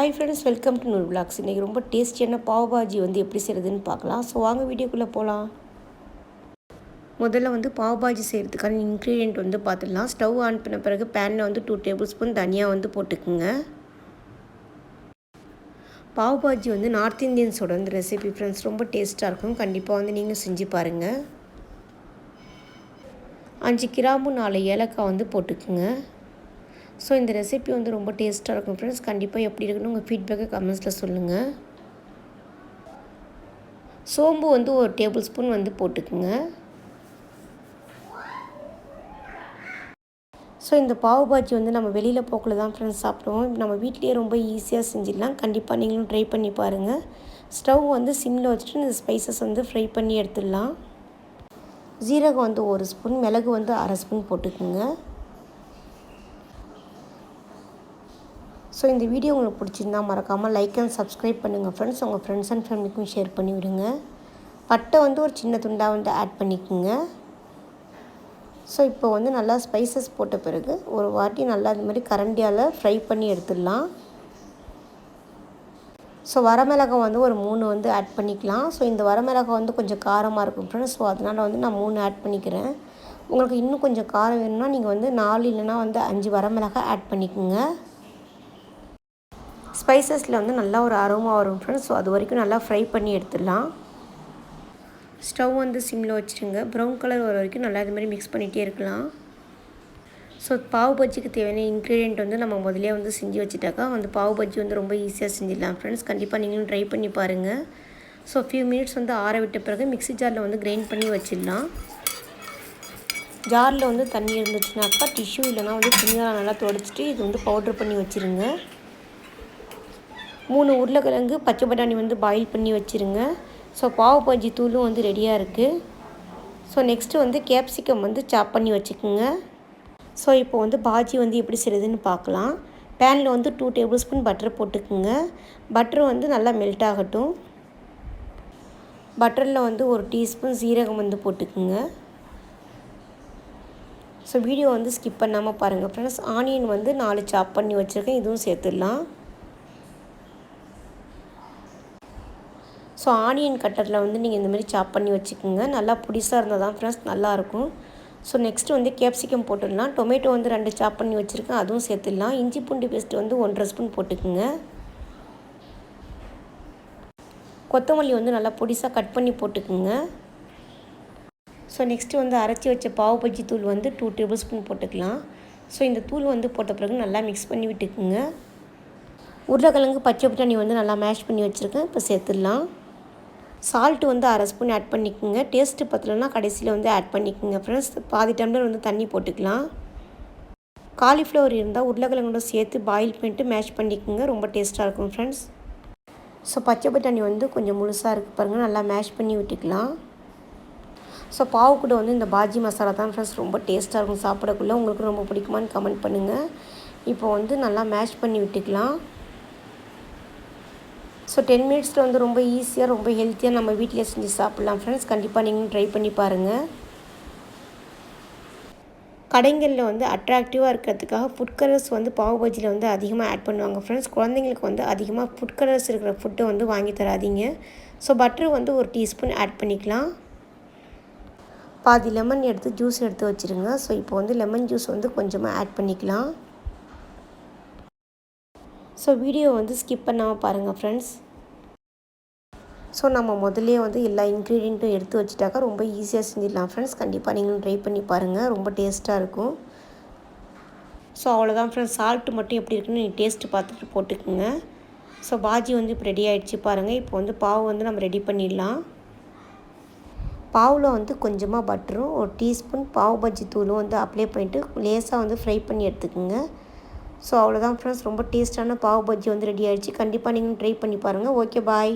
Hi friends, welcome to Noorvlogs. இன்றைக்கி ரொம்ப டேஸ்டியான பாவ் பாஜி எப்படி செய்கிறதுன்னு பார்க்கலாம். ஸோ வாங்க வீடியோக்குள்ளே போகலாம். முதல்ல பாவ் பாஜி செய்கிறதுக்கான இன்க்ரீடியன்ட் பார்த்துடலாம். ஸ்டவ் ஆன் பண்ண பிறகு பேனில் 2 டேபிள் ஸ்பூன் தனியாக போட்டுக்குங்க. பாவ் பாஜி நார்த் இந்தியன்ஸோட ரெசிபி ஃப்ரெண்ட்ஸ், ரொம்ப டேஸ்ட்டாக இருக்கும். கண்டிப்பாக நீங்களும் செஞ்சு பாருங்கள். 5 கிராம்பு 4 ஏலக்காய் போட்டுக்குங்க. ஸோ இந்த ரெசிபி ரொம்ப டேஸ்ட்டாக இருக்கும் ஃப்ரெண்ட்ஸ். கண்டிப்பாக எப்படி இருக்குன்னு உங்கள் ஃபீட்பேக்கை கமெண்ட்ஸில் சொல்லுங்கள். சோம்பு 1 டேபிள் ஸ்பூன் போட்டுக்குங்க. ஸோ இந்த பாவ் பாஜி நம்ம வெளியில் போக்கில் தான் ஃப்ரெண்ட்ஸ் சாப்பிடுவோம். நம்ம வீட்லேயே ரொம்ப ஈஸியாக செஞ்சிடலாம். கண்டிப்பாக நீங்களும் ட்ரை பண்ணி பாருங்கள். ஸ்டவ் சிம்மில் வச்சுட்டு இந்த ஸ்பைசஸ் ஃப்ரை பண்ணி எடுத்துடலாம். ஜீரகம் 1 ஸ்பூன், மிளகு 1/2 ஸ்பூன் போட்டுக்குங்க. ஸோ இந்த வீடியோ உங்களுக்கு பிடிச்சிருந்தா மறக்காமல் லைக் அண்ட் சப்ஸ்கிரைப் பண்ணுங்கள் ஃப்ரெண்ட்ஸ். உங்கள் ஃப்ரெண்ட்ஸ் அண்ட் ஃபேமிலிக்கும் ஷேர் பண்ணி விடுங்க. பட்டை ஒரு சின்ன துண்டாக ஆட் பண்ணிக்கோங்க. ஸோ இப்போ நல்லா ஸ்பைசஸ் போட்ட பிறகு ஒரு வாட்டி நல்லா இது மாதிரி கரண்டியால் ஃப்ரை பண்ணி எடுத்துடலாம். ஸோ வரமிளகாய் ஒரு 3 ஆட் பண்ணிக்கலாம். ஸோ இந்த வரமிளகாய் கொஞ்சம் காரமாக இருக்கும் ஃப்ரெண்ட்ஸ். ஸோ அதனால் நான் 3 ஆட் பண்ணிக்கிறேன். உங்களுக்கு இன்னும் கொஞ்சம் காரம் வேணும்னா நீங்கள் 4 இல்லைனா 5 வரமிளகாய் ஆட் பண்ணிக்கோங்க. ஸ்பைசஸில் நல்லா ஒரு அரோமா வரும் ஃப்ரெண்ட்ஸ். ஸோ அது வரைக்கும் நல்லா ஃப்ரை பண்ணி எடுத்துடலாம். ஸ்டவ் சிம்மில் வச்சுருங்க. ப்ரௌன் கலர் வர வரைக்கும் நல்லா இது மாதிரி மிக்ஸ் பண்ணிகிட்டே இருக்கலாம். ஸோ பாவ் பஜ்ஜிக்கு தேவையான இன்க்ரீடியன்ட் நம்ம முதலே செஞ்சு வச்சுட்டாக்கா பாவ் பஜ்ஜி ரொம்ப ஈஸியாக செஞ்சிடலாம் ஃப்ரெண்ட்ஸ். கண்டிப்பாக நீங்களும் ட்ரை பண்ணி பாருங்கள். ஸோ ஃபியூ மினிட்ஸ் ஆற விட்ட பிறகு மிக்ஸி ஜாரில் கிரைண்ட் பண்ணி வச்சிடலாம். ஜாரில் தண்ணி இருந்துச்சுனாக்கா டிஷ்யூ இல்லைனா துணியால் நல்லா துடைச்சிட்டு இது பவுட்ரு பண்ணி வச்சுருங்க. 3 உருளைக்கிழங்கு, பச்சை பட்டாணி பாயில் பண்ணி வச்சுருங்க. ஸோ பாவ் பாஜி தூளும் ரெடியாக இருக்குது. ஸோ நெக்ஸ்ட்டு கேப்சிகம் சாப் பண்ணி வச்சுக்கோங்க. ஸோ இப்போ பாஜி எப்படி செய்கிறதுன்னு பார்க்கலாம். பேனில் 2 டேபிள் ஸ்பூன் பட்டர் போட்டுக்குங்க. பட்டர் நல்லா மெல்ட் ஆகட்டும். பட்டரில் 1 டீஸ்பூன் சீரகம் போட்டுக்குங்க. ஸோ வீடியோ ஸ்கிப் பண்ணாமல் பாருங்கள் ஃப்ரெண்ட்ஸ். ஆனியன் 4 சாப் பண்ணி வச்சுருக்கேன், இதுவும் சேர்த்துடலாம். ஸோ ஆனியன் கட்டரில் நீங்கள் இந்த மாதிரி சாப் பண்ணி வச்சுக்கோங்க. நல்லா புடிசாக இருந்தால் தான் ஃப்ரெண்ட்ஸ் நல்லாயிருக்கும். ஸோ நெக்ஸ்ட்டு கேப்சிகம் போட்டுடலாம். டொமேட்டோ 2 சாப் பண்ணி வச்சுருக்கேன், அதுவும் சேர்த்துடலாம். இஞ்சி பூண்டு பேஸ்ட்டு 1.5 ஸ்பூன் போட்டுக்குங்க. கொத்தமல்லி நல்லா பொடிசாக கட் பண்ணி போட்டுக்குங்க. ஸோ நெக்ஸ்ட்டு அரைச்சி வச்ச பாவ் பஜ்ஜி தூள் 2 டேபிள் ஸ்பூன் போட்டுக்கலாம். ஸோ இந்த தூள் போட்ட பிறகு நல்லா மிக்ஸ் பண்ணி விட்டுக்குங்க. உருளைக்கிழங்கு, பச்சை பட்டாணி நல்லா மேஷ் பண்ணி வச்சுருக்கேன், இப்போ சேர்த்துடலாம். சால்ட்டு 1/2 ஸ்பூன் ஆட் பண்ணிக்கோங்க. டேஸ்ட்டு பத்தலைன்னா கடைசியில் ஆட் பண்ணிக்கோங்க ஃப்ரெண்ட்ஸ். பாதி டம்ளர் தண்ணி போட்டுக்கலாம். காலிஃப்ளவர் இருந்தால் உருளைக்கிழங்கோட சேர்த்து பாயில் பண்ணிட்டு மேஷ் பண்ணிக்கோங்க, ரொம்ப டேஸ்ட்டாக இருக்கும் ஃப்ரெண்ட்ஸ். ஸோ பச்சை பட்டாணி கொஞ்சம் முழுசாக இருக்குது பாருங்கள், நல்லா மேஷ் பண்ணி விட்டுக்கலாம். ஸோ பாவு கூட இந்த பாஜி மசாலா தான் ஃப்ரெண்ட்ஸ் ரொம்ப டேஸ்ட்டாக இருக்கும் சாப்பிடக்குள்ளே. உங்களுக்கு ரொம்ப பிடிக்குமான்னு கமெண்ட் பண்ணுங்கள். இப்போ நல்லா மேஷ் பண்ணி விட்டுக்கலாம். ஸோ 10 மினிட்ஸில் ரொம்ப ஈஸியாக ரொம்ப ஹெல்த்தியாக நம்ம வீட்டிலே செஞ்சு சாப்பிட்லாம் ஃப்ரெண்ட்ஸ். கண்டிப்பாக நீங்களும் ட்ரை பண்ணி பாருங்கள். கடைகளில் அட்ராக்டிவாக இருக்கிறதுக்காக ஃபுட் கலர்ஸ் பாவ் பஜ்ஜியில் அதிகமாக ஆட் பண்ணுவாங்க ஃப்ரெண்ட்ஸ். குழந்தைங்களுக்கு அதிகமாக ஃபுட் கலர்ஸ் இருக்கிற ஃபுட்டை வாங்கி தராதீங்க. ஸோ பட்டர் 1 டீஸ்பூன் ஆட் பண்ணிக்கலாம். பாதி லெமன் எடுத்து ஜூஸ் எடுத்து வச்சுருங்க. ஸோ இப்போ லெமன் ஜூஸ் கொஞ்சமாக ஆட் பண்ணிக்கலாம். ஸோ வீடியோ ஸ்கிப் பண்ணாமல் பாருங்கள் ஃப்ரெண்ட்ஸ். ஸோ நம்ம முதல்லே எல்லா இன்க்ரீடியண்ட்டும் எடுத்து வச்சுட்டாக்கா ரொம்ப ஈஸியாக செஞ்சிடலாம் ஃப்ரெண்ட்ஸ். கண்டிப்பாக நீங்களும் ட்ரை பண்ணி பாருங்கள், ரொம்ப டேஸ்ட்டாக இருக்கும். ஸோ அவ்வளோதான் ஃப்ரெண்ட்ஸ். சால்ட்டு மட்டும் எப்படி இருக்குன்னு நீங்கள் டேஸ்ட்டு பார்த்துட்டு போட்டுக்குங்க. ஸோ பாஜி இப்போ ரெடி ஆகிடுச்சு பாருங்கள். இப்போ பாவு நம்ம ரெடி பண்ணிடலாம். பாவில் கொஞ்சமாக பட்டரும் 1 டீஸ்பூன் பாவ் பஜ்ஜி தூளும் அப்ளை பண்ணிவிட்டு லேசாக ஃப்ரை பண்ணி எடுத்துக்கோங்க. ஸோ அவ்வளோதான் ஃப்ரெண்ட்ஸ், ரொம்ப டேஸ்ட்டான பாவ் பஜ்ஜி ரெடி ஆகிடுச்சு. கண்டிப்பாக நீங்கள் ட்ரை பண்ணி பாருங்கள். ஓகே, பாய்.